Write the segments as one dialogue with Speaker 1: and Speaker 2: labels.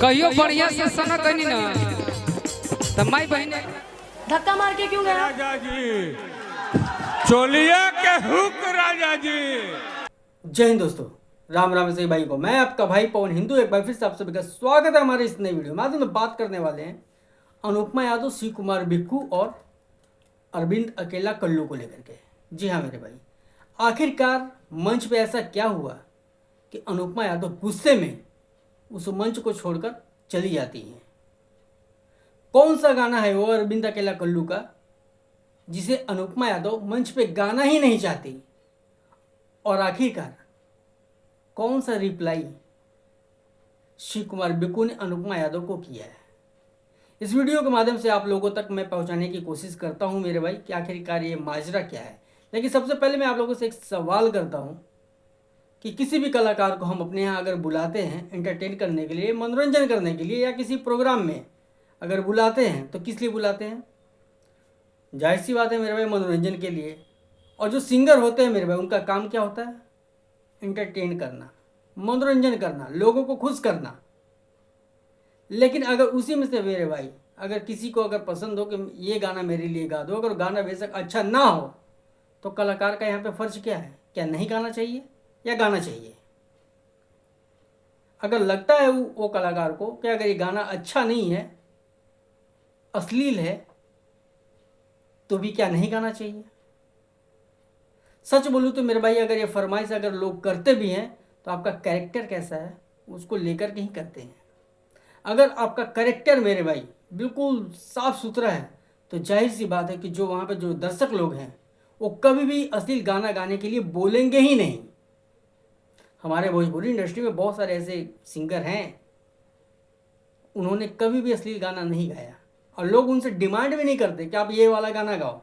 Speaker 1: कहियो बढ़िया से सना कनी ना त माई बहने
Speaker 2: धक्का मार के क्यों गया?
Speaker 3: राजा जी, चोलिया के हुक राजा जी।
Speaker 4: जय हिंद दोस्तों, राम राम सही भाई को मैं आपका भाई पवन हिंदू एक बार फिर से आप सभी का स्वागत है हमारे इस नई वीडियो में। आज हम बात करने वाले हैं अनुपमा यादव, शिव कुमार बिक्कू और अरविंद अकेला कल्लू को लेकर के। जी हाँ मेरे भाई, आखिरकार मंच पे ऐसा क्या हुआ कि अनुपमा यादव गुस्से में उस मंच को छोड़कर चली जाती हैं। कौन सा गाना है वो अरविंद अकेला कल्लू का जिसे अनुपमा यादव मंच पे गाना ही नहीं चाहती, और आखिरकार कौन सा रिप्लाई शिव कुमार बिक्कू ने अनुपमा यादव को किया है। इस वीडियो के माध्यम से आप लोगों तक मैं पहुंचाने की कोशिश करता हूं मेरे भाई कि आखिरकार ये माजरा क्या है। लेकिन सबसे पहले मैं आप लोगों से एक सवाल करता हूं कि किसी भी कलाकार को हम अपने यहाँ अगर बुलाते हैं एंटरटेन करने के लिए, मनोरंजन करने के लिए, या किसी प्रोग्राम में अगर बुलाते हैं तो किस लिए बुलाते हैं? जाहिर सी बात है मेरे भाई, मनोरंजन के लिए। और जो सिंगर होते हैं मेरे भाई, उनका काम क्या होता है? एंटरटेन करना, मनोरंजन करना, लोगों को खुश करना। लेकिन अगर उसी में से मेरे भाई अगर किसी को अगर पसंद हो कि ये गाना मेरे लिए गा दो, अगर गाना बेशक अच्छा ना हो तो कलाकार का यहाँ पे फ़र्ज क्या है? क्या नहीं गाना चाहिए या गाना चाहिए? अगर लगता है वो कलाकार को कि अगर ये गाना अच्छा नहीं है, अश्लील है, तो भी क्या नहीं गाना चाहिए? सच बोलूँ तो मेरे भाई, अगर ये फरमाइश अगर लोग करते भी हैं तो आपका कैरेक्टर कैसा है उसको लेकर के ही करते हैं। अगर आपका कैरेक्टर मेरे भाई बिल्कुल साफ सुथरा है तो जाहिर सी बात है कि जो वहाँ पे जो दर्शक लोग हैं वो कभी भी अश्लील गाना गाने के लिए बोलेंगे ही नहीं। हमारे भोजपुरी इंडस्ट्री में बहुत सारे ऐसे सिंगर हैं, उन्होंने कभी भी अश्लील गाना नहीं गाया और लोग उनसे डिमांड भी नहीं करते कि आप ये वाला गाना गाओ।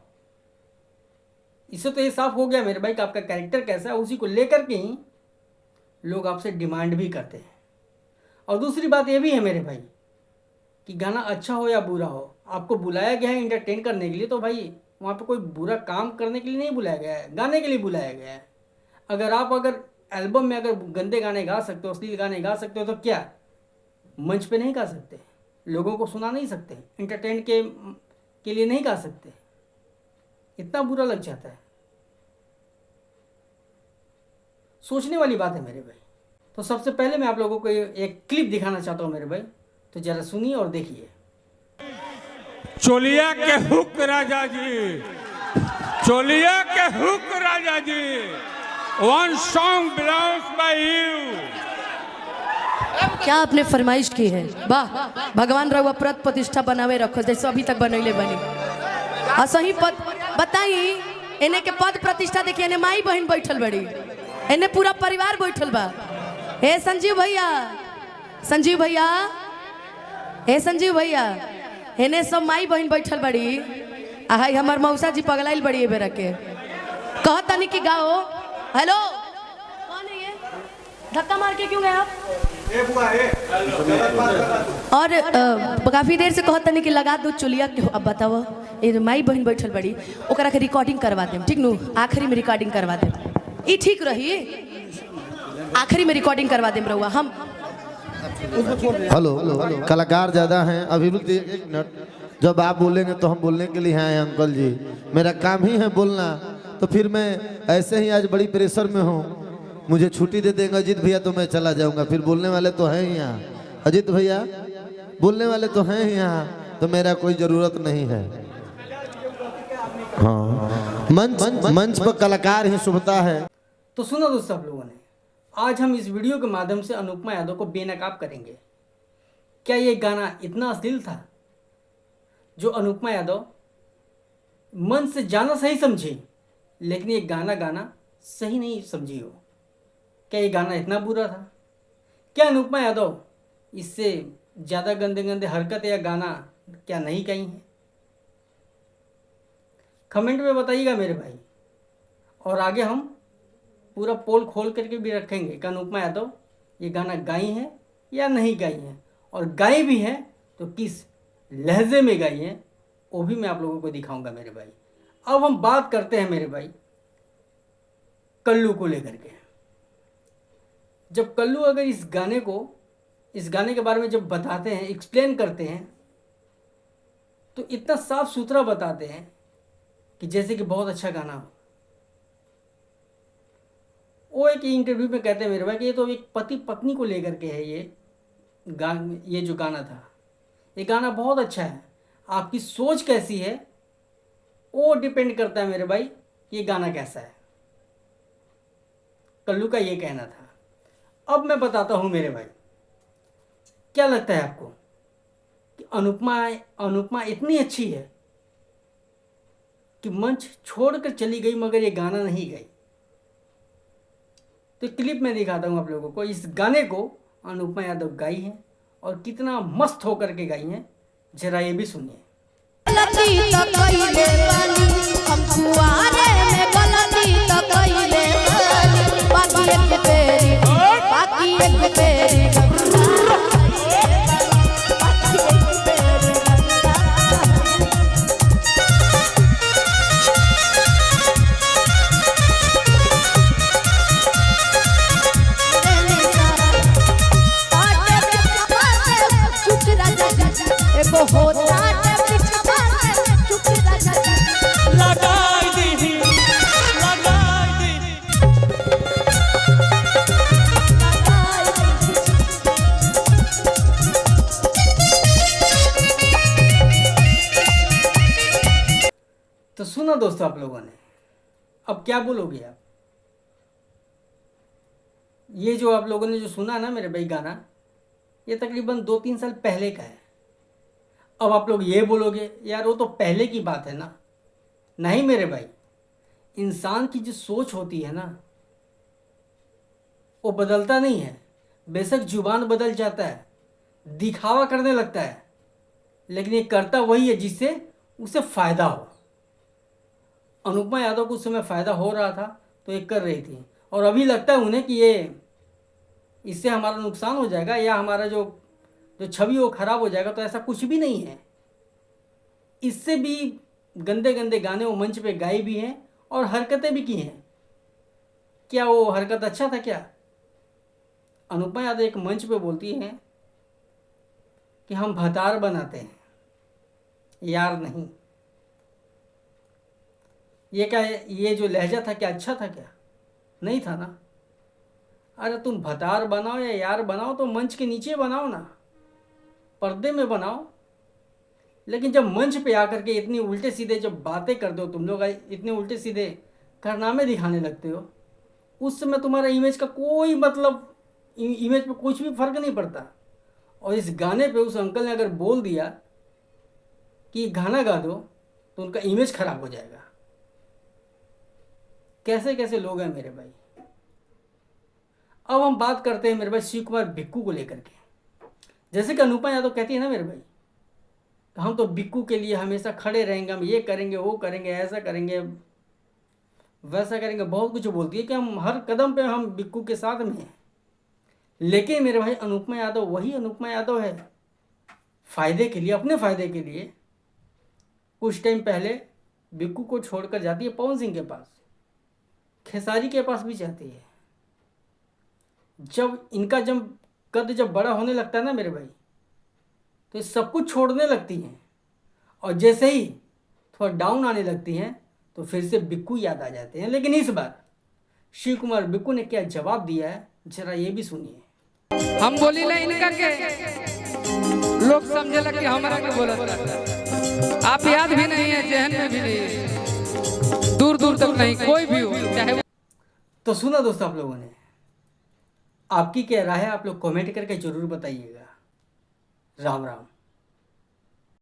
Speaker 4: इससे तो ये साफ हो गया मेरे भाई कि आपका कैरेक्टर कैसा है, उसी को लेकर के ही लोग आपसे डिमांड भी करते हैं। और दूसरी बात ये भी है मेरे भाई कि गाना अच्छा हो या बुरा हो, आपको बुलाया गया है एंटरटेन करने के लिए, तो भाई वहाँ पे कोई बुरा काम करने के लिए नहीं बुलाया गया है, गाने के लिए बुलाया गया है। अगर एल्बम में अगर गंदे गाने गा सकते हो, अश्लील गाने गा सकते हो, तो क्या मंच पे नहीं गा सकते? लोगों को सुना नहीं सकते? एंटरटेन के लिए नहीं गा सकते? इतना बुरा लग जाता है। सोचने वाली बात है मेरे भाई। तो सबसे पहले मैं आप लोगों को एक क्लिप दिखाना चाहता हूं मेरे भाई, तो जरा सुनिए और देखिए।
Speaker 3: चोलिया के हुक राजा जी, चोलिया के हुक राजा जी। One song belongs by you.
Speaker 2: क्या आपने फरमाइश की है? वाह, भगवान रहुआ प्रत प्रतिष्ठा बनावे रखो जैसे अभी तक बनैले बनी। आ सही पद बताई, इन्हें के पद प्रतिष्ठा देखिए, इन्हें माई बहन बैठल बड़ी, इन्हें पूरा परिवार बैठल बा। हे संजीव भैया, संजीव भैया, हे संजीव भैया, इन्हें सब माई बहन बैठल बड़ी। आई हमार मौसा जी पगलाइल बड़ी बेरा के कहता नहीं कि गाओ। हेलो, कौन है ये? धक्का मार के क्यों गए आप? और काफी देर से कहता नहीं कि लगा दो चुलिया के। अब बताओ, ये माई बहन बैठल बड़ी, ओकरा के रिकॉर्डिंग करवा देम, ठीक नु? आखिरी में रिकॉर्डिंग करवा देम, ये ठीक रही। आखिरी में रिकॉर्डिंग करवा देम रहुआ हम।
Speaker 5: हेलो, कलाकार ज़्यादा हैं, अभी रुक जाइए एक मिनट। जब आप बोलेंगे तो हम बोलने के लिए हैं अंकल जी, मेरा काम ही है बोलना। तो फिर मैं ऐसे ही आज बड़ी प्रेशर में हूँ, मुझे छुट्टी दे देंगे अजीत भैया तो मैं चला जाऊँगा। फिर बोलने वाले तो हैं ही यहाँ, अजीत भैया बोलने वाले तो हैं ही यहाँ, तो मेरा कोई ज़रूरत नहीं है। हाँ, मंच पर कलाकार ही शुभता है।
Speaker 4: तो सुनो दोस्तों, आप लोगों ने, आज हम इस वीडियो के माध्यम से अनुपमा यादव को बेनकाब करेंगे। क्या ये गाना इतना अश्लील था जो अनुपमा यादव मन से जाना सही समझी, लेकिन ये गाना सही नहीं समझी हो? क्या ये गाना इतना बुरा था? क्या अनुपमा यादव इससे ज़्यादा गंदे गंदे हरकत या गाना क्या नहीं कही हैं? कमेंट में बताइएगा मेरे भाई। और आगे हम पूरा पोल खोल करके भी रखेंगे कि अनुपमा यादव ये गाना गाई हैं या नहीं गाई हैं, और गाई भी हैं तो किस लहजे में गाई हैं वो भी मैं आप लोगों को दिखाऊंगा मेरे भाई। अब हम बात करते हैं मेरे भाई कल्लू को लेकर के। जब कल्लू अगर इस गाने को इस गाने के बारे में जब बताते हैं, एक्सप्लेन करते हैं, तो इतना साफ सुथरा बताते हैं कि जैसे कि बहुत अच्छा गाना हो। वो एक इंटरव्यू में कहते हैं मेरे भाई कि ये तो एक पति पत्नी को लेकर के है, ये जो गाना था, ये गाना बहुत अच्छा है। आपकी सोच कैसी है वो डिपेंड करता है मेरे भाई कि ये गाना कैसा है। कल्लू का ये कहना था। अब मैं बताता हूँ मेरे भाई, क्या लगता है आपको कि अनुपमा इतनी अच्छी है कि मंच छोड़कर चली गई मगर ये गाना नहीं गई? तो क्लिप में दिखाता हूँ आप लोगों को। इस गाने को अनुपमा यादव गाई है और कितना मस्त होकर के गाई है, जरा ये भी सुनिए।
Speaker 2: गलती तो कइले बानी हम कुआरे में, गलती तो कइले बानी बाकी एक बेरी
Speaker 4: तो सुना दोस्तों आप लोगों ने, अब क्या बोलोगे आप? ये जो आप लोगों ने जो सुना ना मेरे भाई गाना, ये तकरीबन 2-3 साल पहले का है। अब आप लोग ये बोलोगे यार वो तो पहले की बात है ना। नहीं मेरे भाई, इंसान की जो सोच होती है ना वो बदलता नहीं है। बेशक जुबान बदल जाता है, दिखावा करने लगता है, लेकिन ये करता वही है जिससे उसे फ़ायदा हो। अनुपमा यादव को उस समय फ़ायदा हो रहा था तो ये कर रही थी, और अभी लगता है उन्हें कि ये इससे हमारा नुकसान हो जाएगा या हमारा जो छवि वो खराब हो जाएगा। तो ऐसा कुछ भी नहीं है। इससे भी गंदे गंदे गाने वो मंच पे गाए भी हैं और हरकतें भी की हैं। क्या वो हरकत अच्छा था क्या? अनुपमा यादव एक मंच पे बोलती हैं कि हम भतार बनाते हैं, यार नहीं। ये क्या है? ये जो लहजा था क्या अच्छा था क्या? नहीं था ना। अरे तुम भतार बनाओ या यार बनाओ तो मंच के नीचे बनाओ ना, पर्दे में बनाओ। लेकिन जब मंच पे आकर के इतनी उल्टे सीधे जब बातें करते हो तुम लोग, इतने उल्टे सीधे कारनामे दिखाने लगते हो, उस समय तुम्हारा इमेज का कोई मतलब, इमेज पे कुछ भी फर्क नहीं पड़ता। और इस गाने पे उस अंकल ने अगर बोल दिया कि गाना गा दो तो उनका इमेज खराब हो जाएगा। कैसे कैसे लोग हैं मेरे भाई। अब हम बात करते हैं मेरे भाई शिव कुमार बिक्कू को लेकर के। जैसे कि अनुपमा यादव कहती है ना मेरे भाई, हम तो बिक्कू के लिए हमेशा खड़े रहेंगे, हम ये करेंगे वो करेंगे, ऐसा करेंगे वैसा करेंगे, बहुत कुछ बोलती है कि हम हर कदम पे हम बिक्कू के साथ में हैं। लेकिन मेरे भाई अनुपमा यादव वही अनुपमा यादव है, फ़ायदे के लिए, अपने फ़ायदे के लिए कुछ टाइम पहले बिक्कू को छोड़कर जाती है पवन सिंह के पास, खेसारी के पास भी जाती है। जब इनका कद जब बड़ा होने लगता है ना मेरे भाई, तो ये सब कुछ छोड़ने लगती हैं, और जैसे ही थोड़ा डाउन आने लगती हैं तो फिर से बिक्कू याद आ जाते हैं। लेकिन इस बार शिव कुमार बिक्कू ने क्या जवाब दिया है, जरा ये भी सुनिए।
Speaker 1: हम बोली ला इनका के लोग समझे कि हमारा के बोलत। आप याद भी नहीं है, जहन में भी नहीं, दूर दूर तक नहीं, कोई भी हो चाहे।
Speaker 4: तो सुना दोस्तों आप लोगों ने, आपकी क्या राय है आप लोग कमेंट करके जरूर बताइएगा। राम राम।